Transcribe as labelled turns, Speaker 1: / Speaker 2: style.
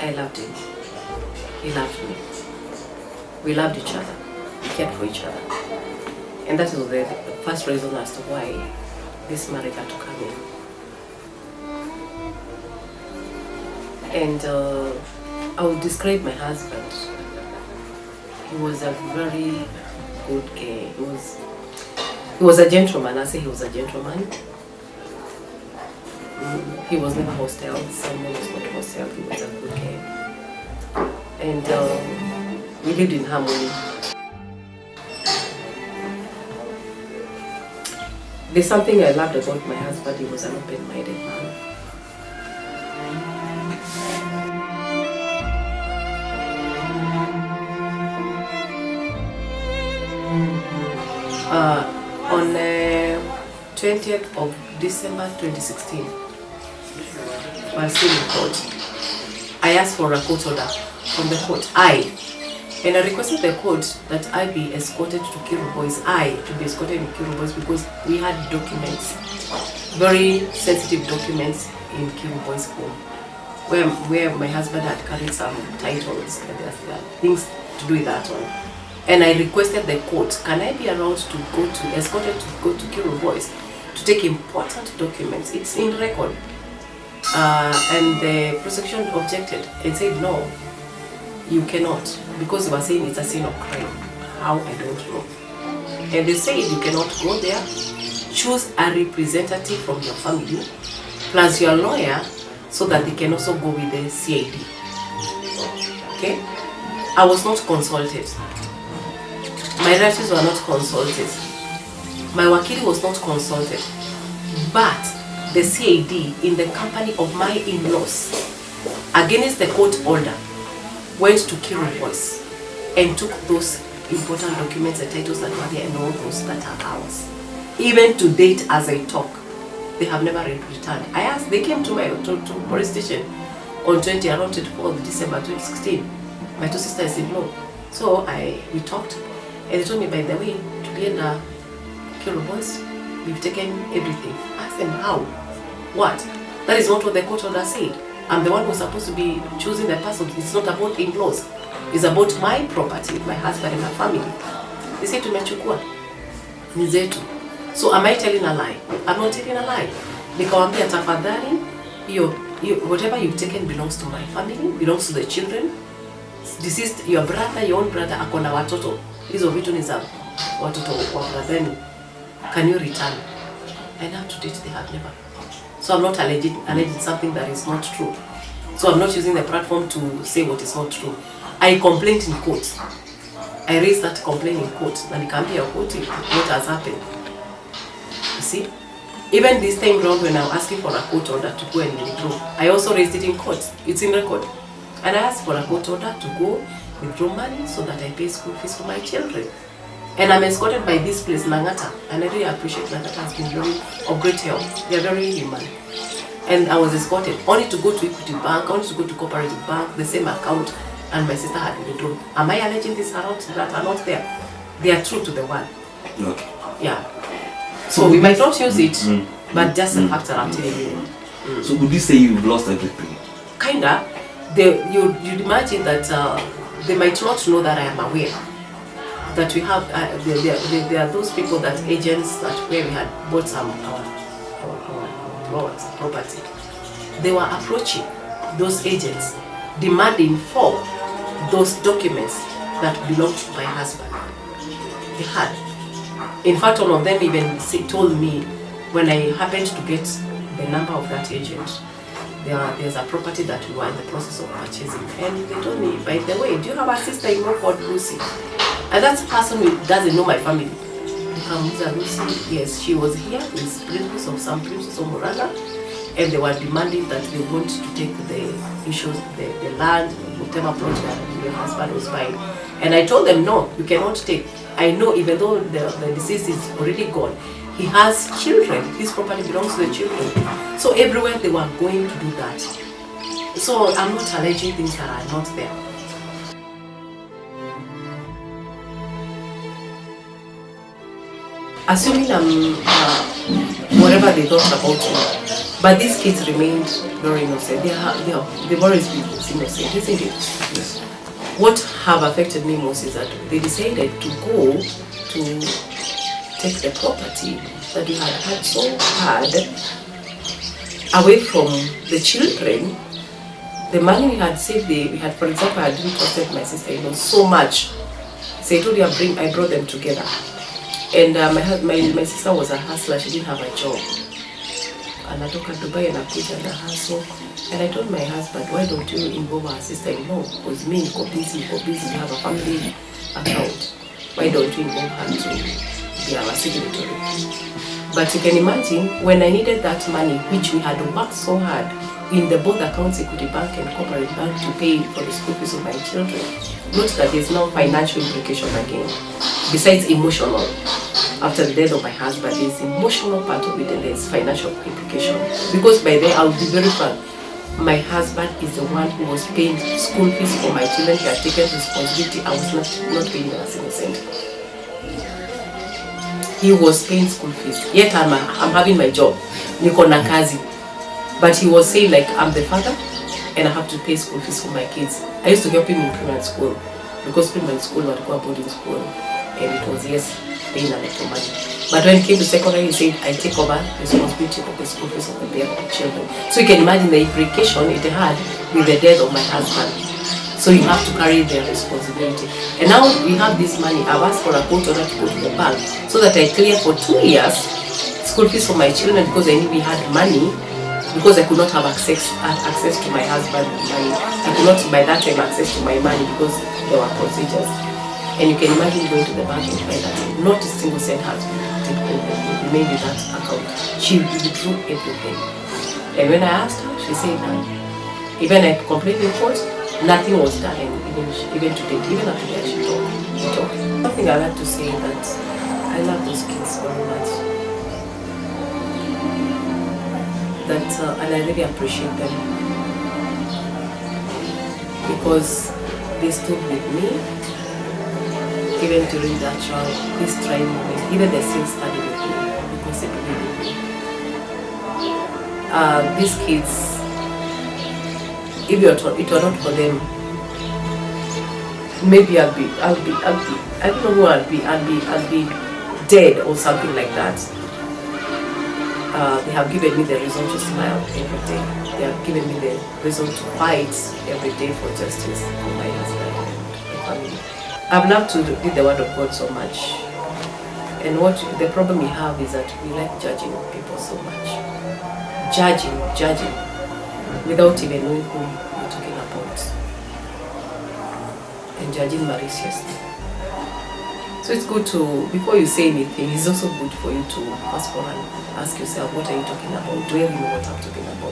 Speaker 1: I loved him. He loved me. We loved each other. We cared for each other. And that was the first reason as to why this marriage had to come in. And I would describe my husband. He was a very good guy. He was a gentleman. I say he was a gentleman. He was never hostile. Someone was not hostile. He was a good guy. And we lived in harmony. There's something I loved about my husband. He was an open-minded man. On 20th of December 2016, while still in court, I asked for a court order from the court. And I requested the court that I be escorted to Kiru Boys. To be escorted in Kiru Boys because we had documents, very sensitive documents in Kiru Boys' home, where my husband had carried some titles and there are things to do with that one. And I requested the court, can I be allowed to go to, escorted to go to Kiru Boys to take important documents? It's in record. And the prosecution objected and said, no, you cannot, because they were saying it's a sin of crime. How, I don't know. And they said you cannot go there. Choose a representative from your family, plus your lawyer, so that they can also go with the CID. Okay? I was not consulted. My relatives were not consulted. My wakili was not consulted. But the CID, in the company of my in-laws, against the court order, went to Kiru Boys and took those important documents, the titles that were there and all those that are ours. Even to date, as I talk, they have never returned. I asked, they came to my to police station on around 24th December 2016. My two sisters said no. So we talked and they told me, by the way, to be in the Kiru Boys, we've taken everything. I asked them, how? What? That is not what the court order said. I'm the one who's supposed to be choosing the person. It's not about in-laws. It's about my property, my husband and my family. They say tumechukua ni zetu. So am I telling a lie? I'm not telling a lie. Nikawambia tafadhali, whatever you've taken belongs to my family, belongs to the children. Deceased, your brother, your own brother, akona watoto. Hizo vitu ni za watoto wa brother. Can you return? And now to date, they have never. So I'm not alleging something that is not true. So I'm not using the platform to say what is not true. I complained in court. I raised that complaint in court. And it can be a court what has happened. You see? Even this time round when I'm asking for a court order to go and withdraw, I also raised it in court. It's in record. And I asked for a court order to go withdraw money so that I pay school fees for my children. And I'm escorted by this place, Nangata, and I really appreciate Nangata has been very of great help. They are very human. And I was escorted only to go to Equity Bank, only to go to Cooperative Bank, the same account, and my sister had withdrawn. Am I alleging these amounts that are not there? They are true to the one. Okay. Yeah. So we might not use it, but just the fact that I'm telling you.
Speaker 2: So would you say you've lost everything?
Speaker 1: Kinda. You'd imagine that they might not know that I am aware. That we have, there are those people that agents that where we had bought some our property. They were approaching those agents, demanding for those documents that belonged to my husband. They had. In fact, one of them even told me when I happened to get the number of that agent, there's a property that we were in the process of purchasing, and they told me, by the way, do you have a sister-in-law called Lucy? And that's a person who doesn't know my family. Lucy, yes, she was here with principals of some principals of Moranga, and they were demanding that they want to take the issues, the land, whatever plot that your husband was buying. And I told them, no, you cannot take. I know even though the deceased is already gone, he has children. His property belongs to the children. So everywhere they were going to do that. So I'm not alleging things that are not there. Assuming I'm whatever they thought about me. But these kids remained very innocent. They've always been innocent, isn't it?
Speaker 2: Yes.
Speaker 1: What have affected me most is that they decided to go to take the property that we had had so hard away from the children. The money we had saved, we had, for example, I had really trusted my sister-in-law so much. So I told you I brought them together. And my sister was a hustler, she didn't have a job. Anatoka Dubai and Abuja and a hustle. And I told my husband, why don't you involve our sister-in-law? Because me, we have a family account. Why don't you involve her to be our signatory? But you can imagine, when I needed that money, which we had worked so hard in the both accounts, Equity Bank and Corporate Bank, to pay for the school fees of my children, note that there's no financial implication again, besides emotional. After the death of my husband, there's emotional part of it and there's financial implication. Because by then, I'll be very frank, my husband is the one who was paying school fees for my children. He had taken responsibility. I was not paying a single cent. He was paying school fees. Yet I'm having my job. Niko na kazi. But he was saying, like, I'm the father and I have to pay school fees for my kids. I used to help him in primary school because primary school was a boarding school and it was, yes, paying a lot of money. But when it came to secondary, he said, I take over responsibility of the school fees of the children. So you can imagine the implication it had with the death of my husband. So you have to carry their responsibility. And now we have this money. I've asked for a court order to go to the bank so that I clear for 2 years school fees for my children because I knew we had money, because I could not have access to my husband's money. I could not by that time access to my money because there were procedures. And you can imagine going to the bank and find that not a single cent has remained in that account. She withdrew everything. And when I asked her, she said none. Even I complained in court, nothing was done. And even today, even after that, she talked. Something I like to say that I love those kids very much. And I really appreciate them because they stood with me even during that trial, this trying moment. Even they still study with me because they believe in me. These kids, if it were not for them, maybe I'll be I don't know who I'll be dead or something like that. They have given me the reason to smile every day. They have given me the reason to fight every day for justice for my husband and family. I've loved to read the word of God so much. And what the problem we have is that we like judging people so much. Judging, without even knowing who we're talking about. And judging maliciously. So it's good to, before you say anything, it's also good for you to ask yourself, what are you talking about? Do you even know what I'm talking about?